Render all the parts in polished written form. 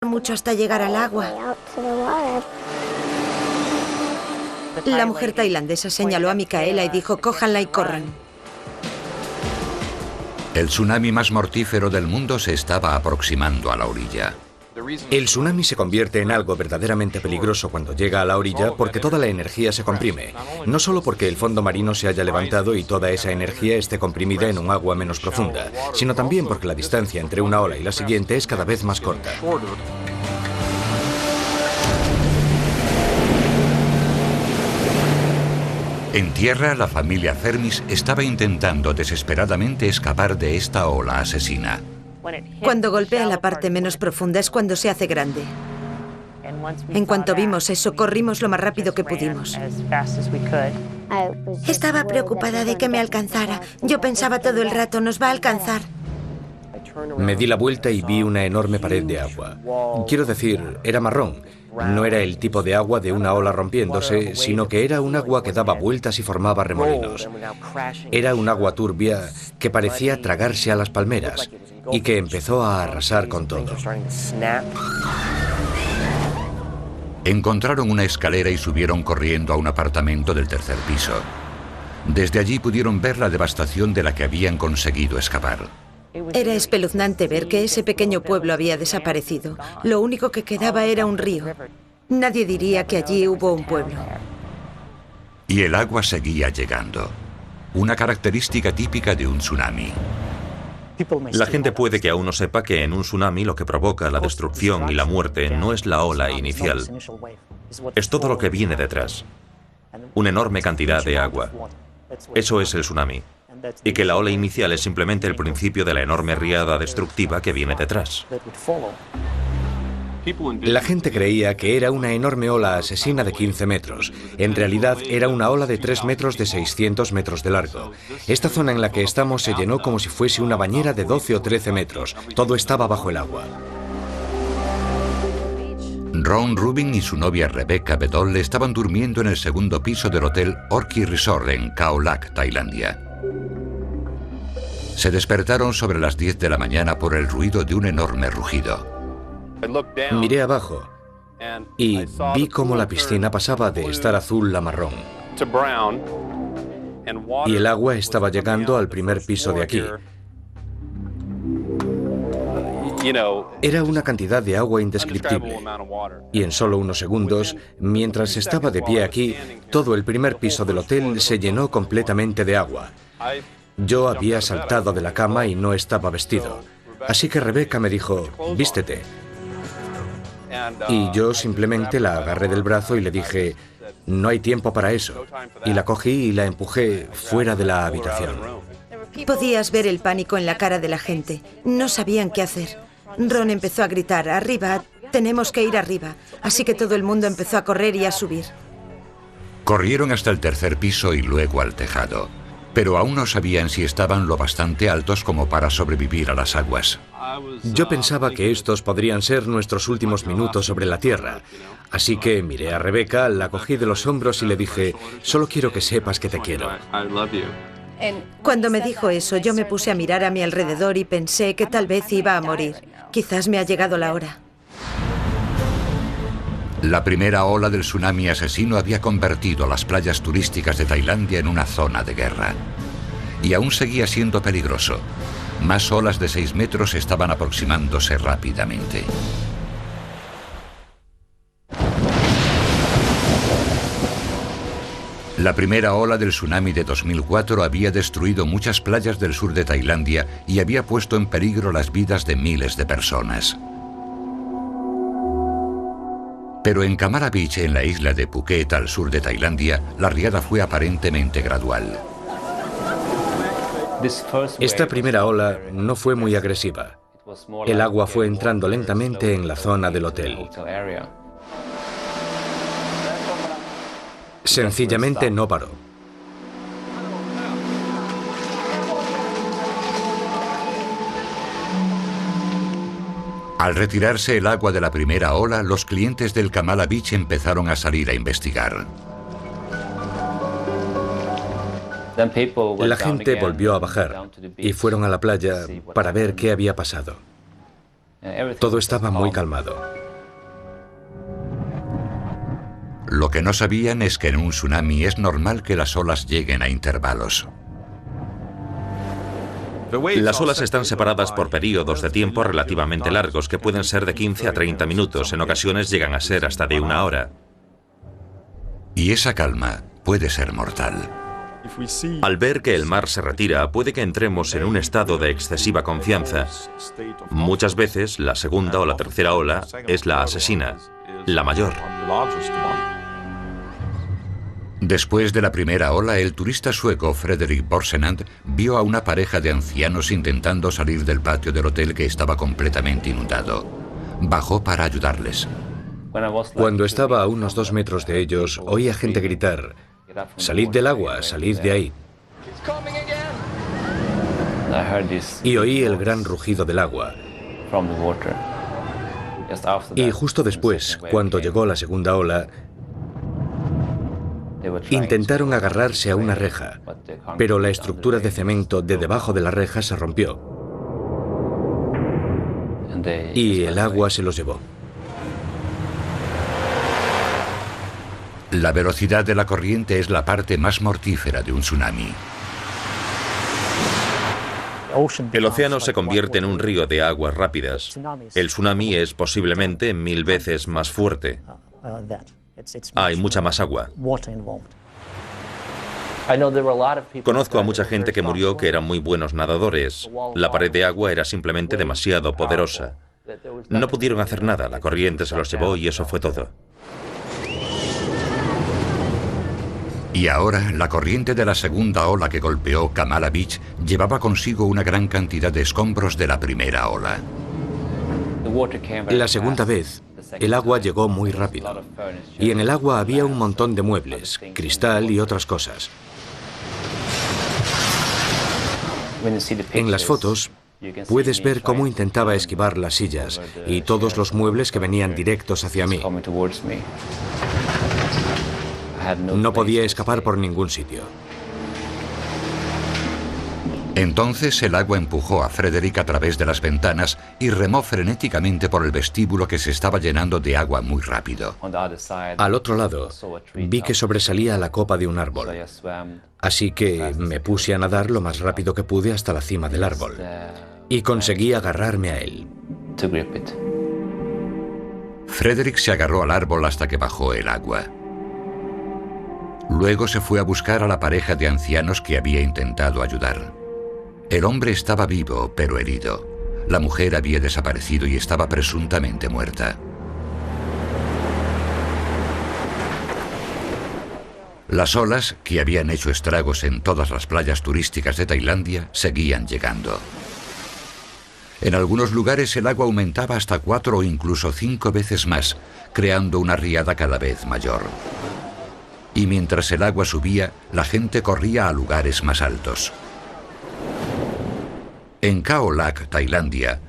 mucho hasta llegar al agua. La mujer tailandesa señaló a Micaela y dijo: cójanla y corran. El tsunami más mortífero del mundo se estaba aproximando a la orilla. El tsunami se convierte en algo verdaderamente peligroso cuando llega a la orilla porque toda la energía se comprime. No solo porque el fondo marino se haya levantado y toda esa energía esté comprimida en un agua menos profunda, sino también porque la distancia entre una ola y la siguiente es cada vez más corta. En tierra, la familia Thermis estaba intentando desesperadamente escapar de esta ola asesina. Cuando golpea la parte menos profunda es cuando se hace grande. En cuanto vimos eso, corrimos lo más rápido que pudimos. Estaba preocupada de que me alcanzara. Yo pensaba todo el rato: nos va a alcanzar. Me di la vuelta y vi una enorme pared de agua. Quiero decir, era marrón. No era el tipo de agua de una ola rompiéndose, sino que era un agua que daba vueltas y formaba remolinos. Era un agua turbia que parecía tragarse a las palmeras y que empezó a arrasar con todo. Encontraron una escalera y subieron corriendo a un apartamento del tercer piso. Desde allí pudieron ver la devastación de la que habían conseguido escapar. Era espeluznante ver que ese pequeño pueblo había desaparecido. Lo único que quedaba era un río. Nadie diría que allí hubo un pueblo. Y el agua seguía llegando. Una característica típica de un tsunami. La gente puede que aún no sepa que en un tsunami lo que provoca la destrucción y la muerte no es la ola inicial. Es todo lo que viene detrás. Una enorme cantidad de agua. Eso es el tsunami. Y que la ola inicial es simplemente el principio de la enorme riada destructiva que viene detrás. La gente creía que era una enorme ola asesina de 15 metros. En realidad era una ola de 3 metros de 600 metros de largo. Esta zona en la que estamos se llenó como si fuese una bañera de 12 o 13 metros. Todo estaba bajo el agua. Ron Rubin y su novia Rebecca Bedol estaban durmiendo en el segundo piso del hotel Orchid Resort en Khao Lak, Tailandia. Se despertaron sobre las 10 de la mañana por el ruido de un enorme rugido. Miré abajo y vi cómo la piscina pasaba de estar azul a marrón. Y el agua estaba llegando al primer piso de aquí. Era una cantidad de agua indescriptible. Y en solo unos segundos, mientras estaba de pie aquí, todo el primer piso del hotel se llenó completamente de agua. Yo había saltado de la cama y no estaba vestido. Así que Rebecca me dijo: vístete. Y yo simplemente la agarré del brazo y le dije: no hay tiempo para eso. Y la cogí y la empujé fuera de la habitación. Podías ver el pánico en la cara de la gente. No sabían qué hacer. Ron empezó a gritar: arriba, tenemos que ir arriba. Así que todo el mundo empezó a correr y a subir. Corrieron hasta el tercer piso y luego al tejado. Pero aún no sabían si estaban lo bastante altos como para sobrevivir a las aguas. Yo pensaba que estos podrían ser nuestros últimos minutos sobre la tierra. Así que miré a Rebecca, la cogí de los hombros y le dije: solo quiero que sepas que te quiero. Cuando me dijo eso, yo me puse a mirar a mi alrededor y pensé que tal vez iba a morir. Quizás me ha llegado la hora. La primera ola del tsunami asesino había convertido las playas turísticas de Tailandia en una zona de guerra. Y aún seguía siendo peligroso. Más olas de 6 metros estaban aproximándose rápidamente. La primera ola del tsunami de 2004 había destruido muchas playas del sur de Tailandia y había puesto en peligro las vidas de miles de personas. Pero en Kamara Beach, en la isla de Phuket, al sur de Tailandia, la riada fue aparentemente gradual. Esta primera ola no fue muy agresiva. El agua fue entrando lentamente en la zona del hotel. Sencillamente no paró. Al retirarse el agua de la primera ola, los clientes del Kamala Beach empezaron a salir a investigar. La gente volvió a bajar y fueron a la playa para ver qué había pasado. Todo estaba muy calmado. Lo que no sabían es que en un tsunami es normal que las olas lleguen a intervalos. Las olas están separadas por periodos de tiempo relativamente largos, que pueden ser de 15 a 30 minutos, en ocasiones llegan a ser hasta de 1 hora. Y esa calma puede ser mortal. Al ver que el mar se retira, puede que entremos en un estado de excesiva confianza. Muchas veces, la segunda o la tercera ola es la asesina, la mayor. Después de la primera ola, el turista sueco Fredrik Borsenand vio a una pareja de ancianos intentando salir del patio del hotel que estaba completamente inundado. Bajó para ayudarles. Cuando estaba a unos 2 metros de ellos, oí a gente gritar: «Salid del agua, salid de ahí». Y oí el gran rugido del agua. Y justo después, cuando llegó la segunda ola, intentaron agarrarse a una reja, pero la estructura de cemento de debajo de la reja se rompió y el agua se los llevó. La velocidad de la corriente es la parte más mortífera de un tsunami. El océano se convierte en un río de aguas rápidas. El tsunami es posiblemente 1000 veces más fuerte. Hay mucha más agua. Conozco a mucha gente que murió que eran muy buenos nadadores. La pared de agua era simplemente demasiado poderosa. No pudieron hacer nada, la corriente se los llevó y eso fue todo. Y ahora, la corriente de la segunda ola que golpeó Kamala Beach llevaba consigo una gran cantidad de escombros de la primera ola. La segunda vez, el agua llegó muy rápido. Y en el agua había un montón de muebles, cristal y otras cosas. En las fotos, puedes ver cómo intentaba esquivar las sillas y todos los muebles que venían directos hacia mí. No podía escapar por ningún sitio. Entonces el agua empujó a Fredrik a través de las ventanas y remó frenéticamente por el vestíbulo que se estaba llenando de agua muy rápido. Al otro lado, vi que sobresalía la copa de un árbol. Así que me puse a nadar lo más rápido que pude hasta la cima del árbol. Y conseguí agarrarme a él. Fredrik se agarró al árbol hasta que bajó el agua. Luego se fue a buscar a la pareja de ancianos que había intentado ayudar. El hombre estaba vivo, pero herido. La mujer había desaparecido y estaba presuntamente muerta. Las olas, que habían hecho estragos en todas las playas turísticas de Tailandia, seguían llegando. En algunos lugares el agua aumentaba hasta 4 o incluso 5 veces más, creando una riada cada vez mayor. Y mientras el agua subía, la gente corría a lugares más altos. En Khao Lak, Tailandia,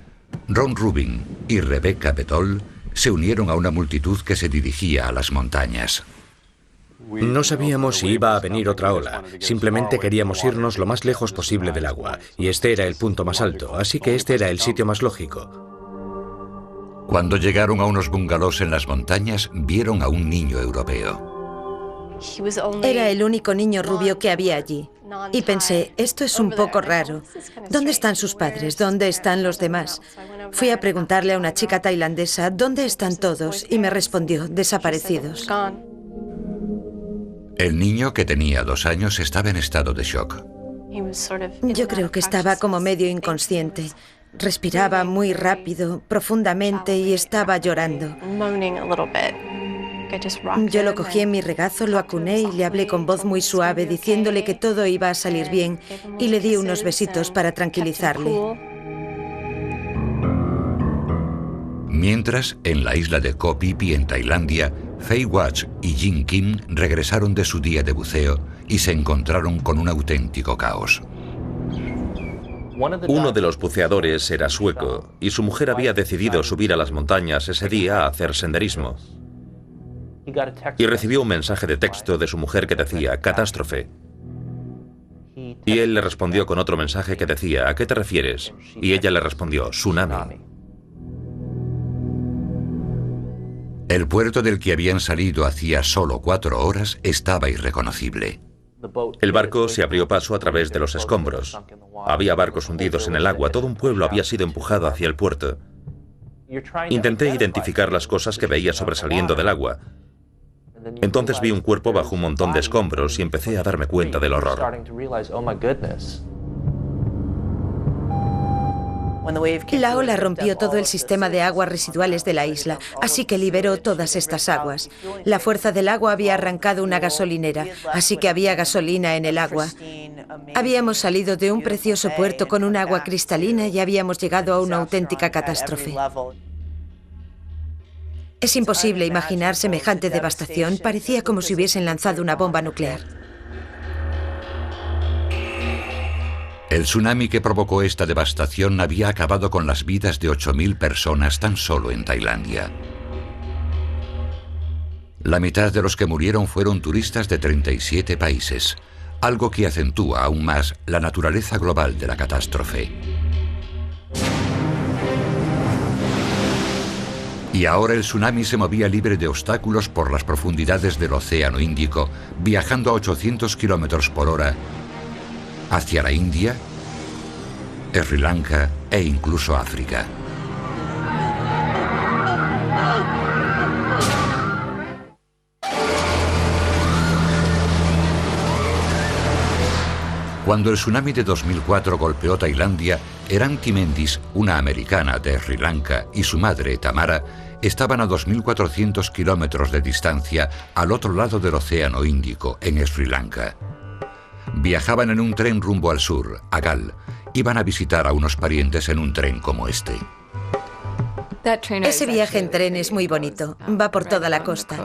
Ron Rubin y Rebecca Betol se unieron a una multitud que se dirigía a las montañas. No sabíamos si iba a venir otra ola, simplemente queríamos irnos lo más lejos posible del agua, y este era el punto más alto, así que este era el sitio más lógico. Cuando llegaron a unos bungalows en las montañas, vieron a un niño europeo. Era el único niño rubio que había allí. Y pensé, esto es un poco raro. ¿Dónde están sus padres? ¿Dónde están los demás? Fui a preguntarle a una chica tailandesa, ¿dónde están todos? Y me respondió, desaparecidos. El niño, que tenía 2 años, estaba en estado de shock. Yo creo que estaba como medio inconsciente. Respiraba muy rápido, profundamente, y estaba llorando. Yo lo cogí en mi regazo, lo acuné y le hablé con voz muy suave, diciéndole que todo iba a salir bien, y le di unos besitos para tranquilizarle. Mientras, en la isla de Koh Phi Phi en Tailandia, Faye Watch y Jin Kim regresaron de su día de buceo y se encontraron con un auténtico caos. Uno de los buceadores era sueco y su mujer había decidido subir a las montañas ese día a hacer senderismo. Y recibió un mensaje de texto de su mujer que decía, catástrofe. Y él le respondió con otro mensaje que decía, ¿a qué te refieres? Y ella le respondió, tsunami. El puerto del que habían salido hacía solo 4 horas estaba irreconocible. El barco se abrió paso a través de los escombros. Había barcos hundidos en el agua, todo un pueblo había sido empujado hacia el puerto. Intenté identificar las cosas que veía sobresaliendo del agua. Entonces vi un cuerpo bajo un montón de escombros y empecé a darme cuenta del horror. La ola rompió todo el sistema de aguas residuales de la isla, así que liberó todas estas aguas. La fuerza del agua había arrancado una gasolinera, así que había gasolina en el agua. Habíamos salido de un precioso puerto con un agua cristalina y habíamos llegado a una auténtica catástrofe. Es imposible imaginar semejante devastación. Parecía como si hubiesen lanzado una bomba nuclear. El tsunami que provocó esta devastación había acabado con las vidas de 8.000 personas tan solo en Tailandia. La mitad de los que murieron fueron turistas de 37 países, algo que acentúa aún más la naturaleza global de la catástrofe. Y ahora el tsunami se movía libre de obstáculos por las profundidades del Océano Índico, viajando a 800 kilómetros por hora hacia la India, Sri Lanka e incluso África. Cuando el tsunami de 2004 golpeó Tailandia, Eranti Mendis, una americana de Sri Lanka, y su madre, Tamara, estaban a 2.400 kilómetros de distancia al otro lado del Océano Índico, en Sri Lanka. Viajaban en un tren rumbo al sur, a Gal. Iban a visitar a unos parientes en un tren como este. Ese viaje en tren es muy bonito. Va por toda la costa.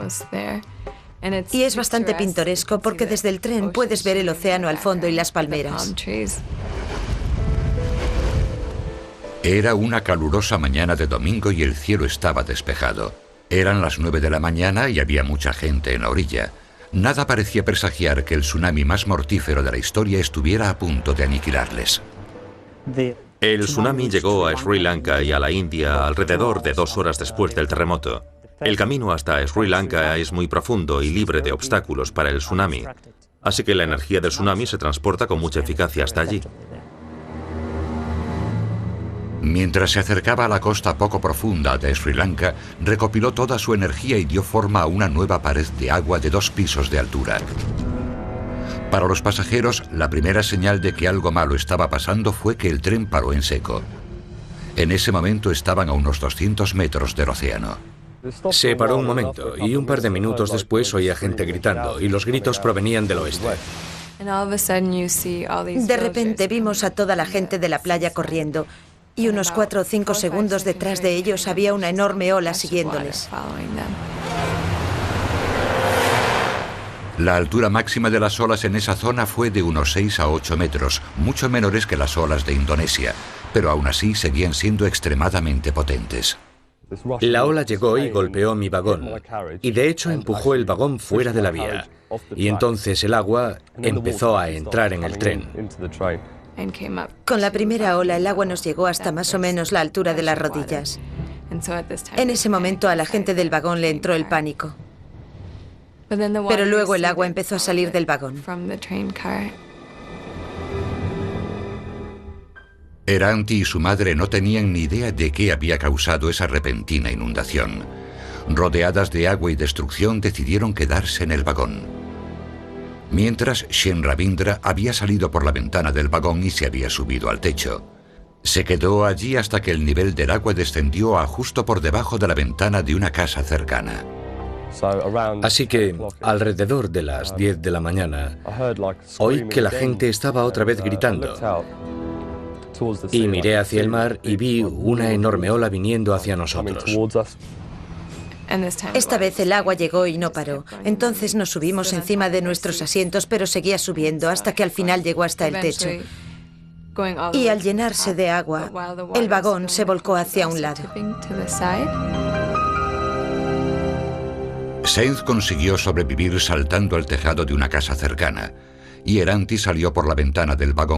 Y es bastante pintoresco porque desde el tren puedes ver el océano al fondo y las palmeras. Era una calurosa mañana de domingo y el cielo estaba despejado. Eran las 9 de la mañana y había mucha gente en la orilla. Nada parecía presagiar que el tsunami más mortífero de la historia estuviera a punto de aniquilarles. El tsunami llegó a Sri Lanka y a la India alrededor de 2 horas después del terremoto. El camino hasta Sri Lanka es muy profundo y libre de obstáculos para el tsunami, así que la energía del tsunami se transporta con mucha eficacia hasta allí. Mientras se acercaba a la costa poco profunda de Sri Lanka, recopiló toda su energía y dio forma a una nueva pared de agua de 2 pisos de altura. Para los pasajeros, la primera señal de que algo malo estaba pasando fue que el tren paró en seco. En ese momento estaban a unos 200 metros del océano. Se paró un momento y un par de minutos después oía gente gritando y los gritos provenían del oeste. De repente vimos a toda la gente de la playa corriendo y unos 4 o 5 segundos detrás de ellos había una enorme ola siguiéndoles. La altura máxima de las olas en esa zona fue de unos 6 a 8 metros, mucho menores que las olas de Indonesia, pero aún así seguían siendo extremadamente potentes. La ola llegó y golpeó mi vagón, y de hecho empujó el vagón fuera de la vía. Y entonces el agua empezó a entrar en el tren. Con la primera ola, el agua nos llegó hasta más o menos la altura de las rodillas. En ese momento a la gente del vagón le entró el pánico. Pero luego el agua empezó a salir del vagón. Eranti y su madre no tenían ni idea de qué había causado esa repentina inundación. Rodeadas de agua y destrucción, decidieron quedarse en el vagón. Mientras, Shen Ravindra había salido por la ventana del vagón y se había subido al techo. Se quedó allí hasta que el nivel del agua descendió a justo por debajo de la ventana de una casa cercana. Así que, alrededor de las 10 de la mañana, oí que la gente estaba otra vez gritando. Y miré hacia el mar y vi una enorme ola viniendo hacia nosotros. Esta vez el agua llegó y no paró. Entonces nos subimos encima de nuestros asientos, pero seguía subiendo hasta que al final llegó hasta el techo. Y al llenarse de agua, el vagón se volcó hacia un lado. Sainz consiguió sobrevivir saltando al tejado de una casa cercana, y Eranti salió por la ventana del vagón.